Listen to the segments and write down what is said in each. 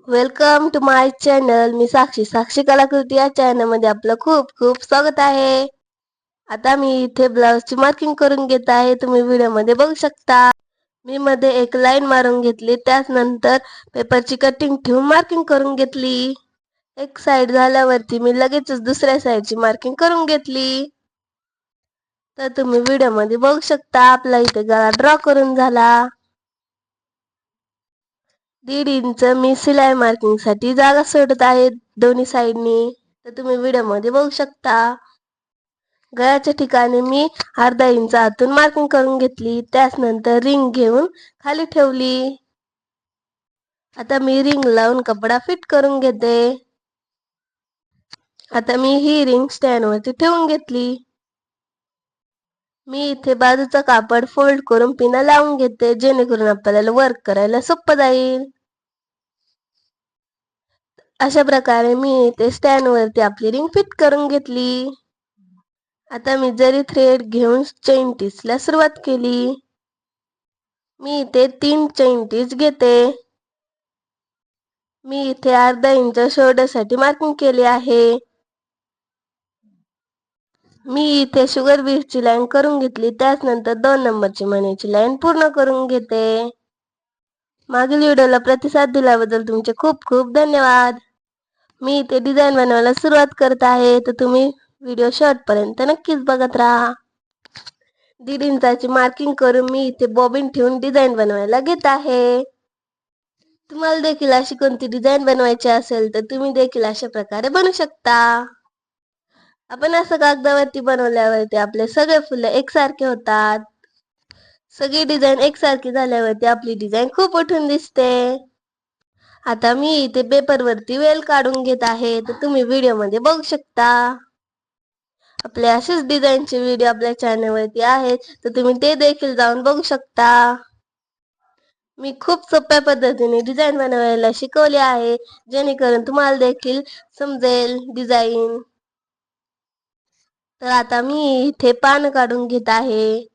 Welcome to my channel. मी साक्षी कलाकृती या channel मध्ये आपलं खूप खूप स्वागत आहे. आता मी इथे ब्लाउजची मार्किंग करून घेत आहे. तुम्ही व्हिडिओ मध्ये बघू शकता. मी मध्ये एक लाईन मारून घेतली, त्यानंतर पेपरची कटिंग ठेवून मार्किंग करून घेतली. एक साइड झाल्यावरती मी लगेचच दुसऱ्या साइडची मार्किंग करून घेतली. तर तुम्ही व्हिडिओ मध्ये बघू शकता. आपला इथे गळा ड्रॉ करून झाला. 1.5 इंच मी शिलाई मार्किंग साठी जागा सोडत आहे दोन्ही साइडनी. तर तुम्ही व्हिडिओ मध्ये बघू शकता. गळ्याच्या ठिकाणी मी अर्धा इंच आतून मार्किंग करून घेतली. त्यानंतर रिंग घेऊन खाली ठेवली. आता मी रिंग लावून कपडा फिट करून घेते. आता मी ही रिंग स्टँड वरती ठेवून घेतली. मी इथे बाजूचा कापड फोल्ड करून पिना लावून घेते, जेणेकरून आपल्याला वर्क करायला सोपं जाईल. अशा प्रकारे मी इथे स्टँड वरती आपली रिंग फिट करून घेतली. आता मी जरी थ्रेड घेऊन चेन टिचला सुरुवात केली. मी इथे 3 चेन टिच घेते. मी इथे अर्धा इंच शोल्डर साठी मार्किंग केली आहे. मी इथे शुगर बीटची लाईन करून घेतली. त्यानंतर 2 नंबरची मणीची लाईन पूर्ण करून घेते. मागील व्हिडिओला प्रतिसाद दिल्याबद्दल तुमचे खूप खूप धन्यवाद. मी इथे डिझाईन बनवायला सुरुवात करत आहे, तर तुम्ही व्हिडिओ शेवटपर्यंत नक्कीच बघत राहा. 1.5 इंचाची मार्किंग करून मी इथे बॉबिन ठेवून डिझाईन बनवायला घेत आहे. तुम्हाला देखील अशी कोणती डिझाईन बनवायची असेल तर तुम्ही देखील अशा प्रकारे बनवू शकता. आपण असं कागदावरती बनवल्यावरती आपले सगळे फुलं एकसारखे होतात. सगळी डिझाईन एकसारखी झाल्यावरती आपली डिझाईन खूप उठून दिसते. आता मी इथे पेपरवरती वेल काढून घेत आहे, तर तुम्ही व्हिडिओ मध्ये बघू शकता. आपले असेच डिझाईनचे व्हिडिओ आपल्या चॅनलवरती आहेत, तर तुम्ही ते देखील जाऊन बघू शकता. मी खूप सोप्या पद्धतीने डिझाईन बनवायला शिकवले आहे, जेणेकरून तुम्हाला देखील समजेल डिझाईन. तर आता मी इथे पान काढून घेत आहे.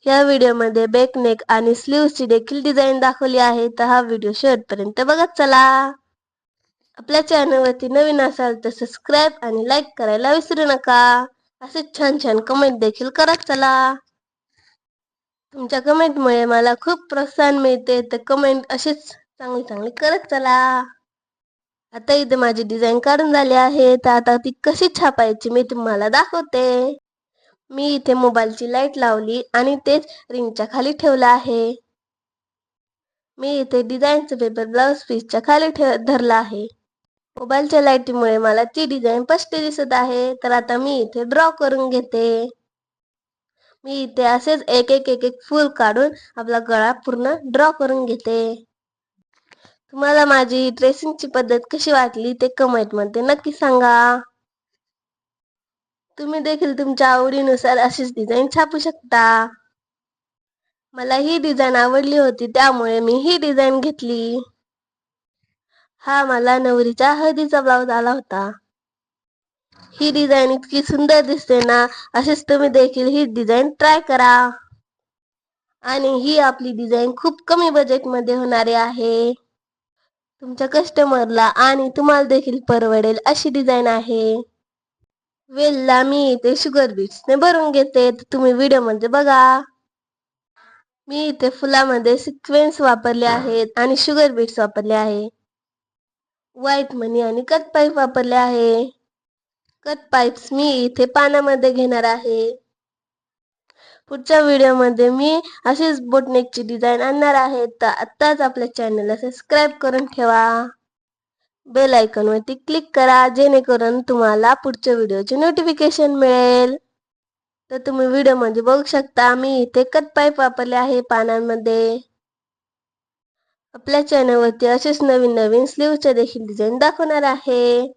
या व्हिडिओमध्ये बॅक नेक आणि स्लीव्हची देखील डिझाईन दाखवली आहे, तर हा व्हिडिओ शेवटपर्यंत बघत चला. आपल्या चॅनलवरती नवीन असाल तर सबस्क्राईब आणि लाईक करायला विसरू नका. असे छान छान कमेंट देखील करत चला. तुमच्या कमेंटमुळे मला खूप प्रोत्साहन मिळते, तर कमेंट अशीच चांगली चांगली करत चला. आता इथे माझी डिझाईन काढून झाली आहे, तर आता ती कशी छापायची मी तुम्हाला दाखवते. मी इथे मोबाईलची लाईट लावली आणि तेच रिंगच्या खाली ठेवलं आहे. मी इथे डिझाईनचा पेपर ब्लाउज पीसच्या खाली धरला आहे. मोबाईलच्या लाईटीमुळे मला ती डिझाईन स्पष्ट दिसत आहे. तर आता मी इथे ड्रॉ करून घेते. मी इथे असेच एक एक एक एक फूल काढून आपला गळा पूर्ण ड्रॉ करून घेते. तुम्हाला माझी ड्रेसिंगची पद्धत कशी वाटली ते कमेंट मध्ये नक्की सांगा. तुम्ही देखील तुमच्या आवडीनुसार अशीच डिझाईन छापू शकता. मला ही डिझाईन आवडली होती, त्यामुळे मी ही डिझाईन घेतली. हा मला नवरीच्या हळदीचा ब्लाउज आला होता. ही डिझाईन इतकी सुंदर दिसते ना, असेच तुम्ही देखील ही डिझाईन ट्राय करा. आणि ही आपली डिझाईन खूप कमी बजेट मध्ये होणारी आहे. तुमच्या कस्टमरला आणि तुम्हाला देखील परवडेल अशी डिझाईन आहे. वेलला मी इथे शुगर बीट्सने भरून घेते, तर तुम्ही व्हिडिओ मध्ये बघा. मी इथे फुलामध्ये सिक्वेन्स वापरले आहेत आणि शुगर बीट्स वापरले आहे. व्हाईट मनी आणि कट पाईप वापरले आहे. कट पाईप्स मी इथे पानामध्ये घेणार आहे. पुढच्या व्हिडिओमध्ये मी अशीच बोटनेकची डिझाईन आणणार आहे. तर आत्ताच आपल्या चॅनलला सबस्क्राईब करून ठेवा. बेल आयकॉन वरती क्लिक करा, जेणेकरून तुम्हाला पुढच्या व्हिडिओचे नोटिफिकेशन मिळेल. तर तुम्ही व्हिडिओ मध्ये बघू शकता, मी इथे कट पाईप वापरले आहे पानांमध्ये. आपल्या चॅनलवरती असेच नवीन नवीन स्लीव्हच्या देखील डिझाईन दाखवणार आहे.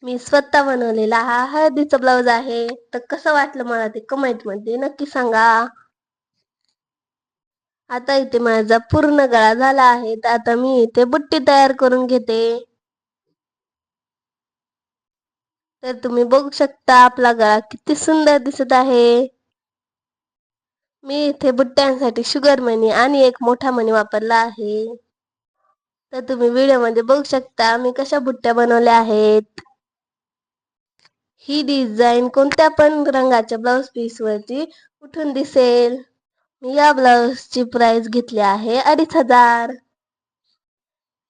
मी स्वतः बनवलेला हा हळदीचा ब्लाउज आहे. तर कसं वाटलं मला ते कमेंट मध्ये नक्की सांगा. आता इथे माझा पूर्ण गळा झाला आहे, तर आता मी इथे बुट्टी तयार करून घेते. तर तुम्ही बघू शकता आपला गळा किती सुंदर दिसत आहे. मी इथे बुट्ट्यांसाठी शुगर मनी आणि एक मोठा मणी वापरला आहे. तर तुम्ही व्हिडिओमध्ये बघू शकता मी कशा बुट्ट्या बनवल्या आहेत. ही डिझाईन कोणत्या पण रंगाच्या ब्लाउज पीस वरती उठून दिसेल. मी या ब्लाउजची प्राइस घेतली आहे 2500.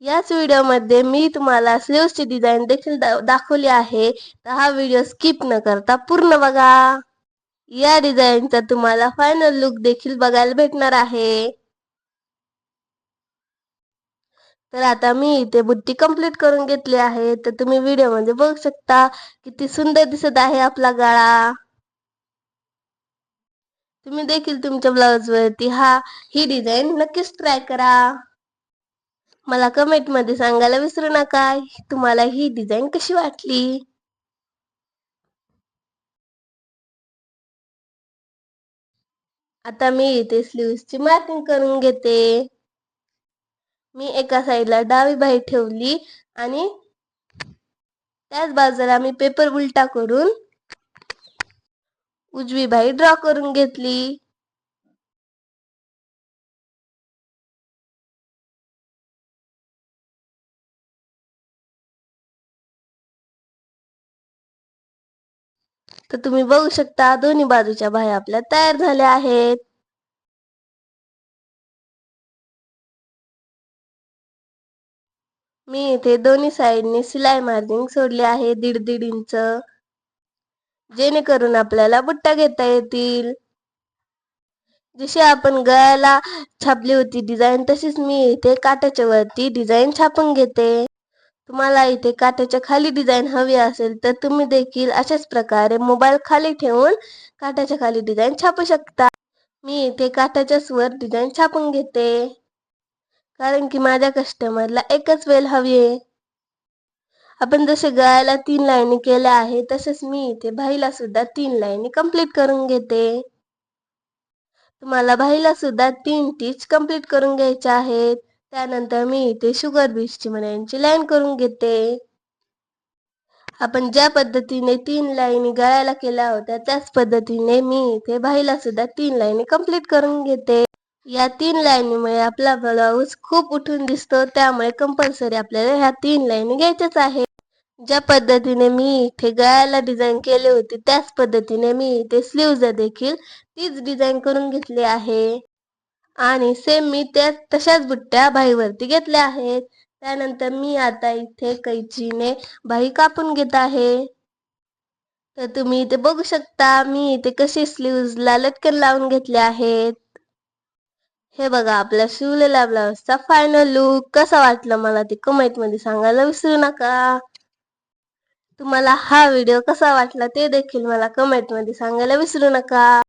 याच व्हिडिओमध्ये मी तुम्हाला स्लीव्सची डिझाईन देखील दाखवली आहे. तर हा व्हिडिओ स्किप न करता पूर्ण बघा. या डिझाईनचा तुम्हाला फायनल लुक देखील बघायला भेटणार आहे. तर आता मी इथे बुट्टी कंप्लीट करून घेतली आहे. तर तुम्ही व्हिडिओमध्ये बघू शकता किती सुंदर दिसत आहे आपला गळा. तुम्ही देखील तुमच्या ब्लाउज वरती ही डिझाईन नक्कीच ट्राय करा. मला कमेंट मध्ये सांगायला विसरू नका तुम्हाला ही डिझाईन कशी वाटली. आता मी इथे स्लीव्सची मार्किंग करून घेते. मी एका साईडला डावी बाही ठेवली आणि त्याच बाजूला मी पेपर उलटा करून उजवी बाही ड्रॉ करून घेतली. तर तुम्ही बघू शकता दोन्ही बाजूच्या बाही आपल्या तयार झाल्या आहेत. मी इथे दोन्ही साइडनी सिलाई मार्जिन सोडली आहे 1.5 इंच, जेणेकरून आपल्याला बुट्ट्या घेता येतील. जशी आपण गळ्याला छापली होती डिझाईन तशीच मी इथे काठाच्या वरती डिझाईन छापून घेते. तुम्हाला इथे काठाच्या खाली डिझाईन हवी असेल तर तुम्ही देखील अशाच प्रकारे मोबाईल खाली ठेवून काठाच्या खाली डिझाईन छापू शकता. मी इथे काठाच्या वर डिझाईन छापून घेते कारण की माझ्या कस्टमरला एकच वेळ हवी आहे. आपण जसे गळ्याला 3 लाईनी केल्या आहे तसेच मी इथे बाहीला सुद्धा 3 लाईनी कंप्लीट करून घेते. तुम्हाला बाहीला सुद्धा 3 टिच कंप्लीट करून घ्यायचे आहेत. त्यानंतर मी इथे शुगर बीट्सची मण्यांची लाईन करून घेते. आपण ज्या पद्धतीने 3 लाईनी गळ्याला केल्या होत्या त्याच पद्धतीने मी इथे बाहीला सुद्धा 3 लाईनी कंप्लीट करून घेते. या 3 लाईनीमुळे आपला ब्लाऊज खूप उठून दिसतो, त्यामुळे कंपल्सरी आपल्याला ह्या 3 लाईनी घ्यायच्याच आहेत. ज्या पद्धतीने मी इथे गळ्याला डिझाईन केली होती त्याच पद्धतीने मी इथे स्लीव्हला देखील तीच डिझाईन करून घेतली आहे. आणि सेम मी तशाच बुट्ट्या बाहीवरती घेतल्या आहेत. त्यानंतर मी आता इथे कैचीने बाही कापून घेत आहे. तर तुम्ही इथे बघू शकता मी इथे कसे स्लीव्हला लटकन लावून घेतले आहेत. हे बघा आपल्या शिवलेल्या ब्लाउजचा फायनल लुक कसा वाटला मला ते कमेंट मध्ये सांगायला विसरू नका. तुम्हाला हा व्हिडिओ कसा वाटला ते देखील मला कमेंट मध्ये सांगायला विसरू नका.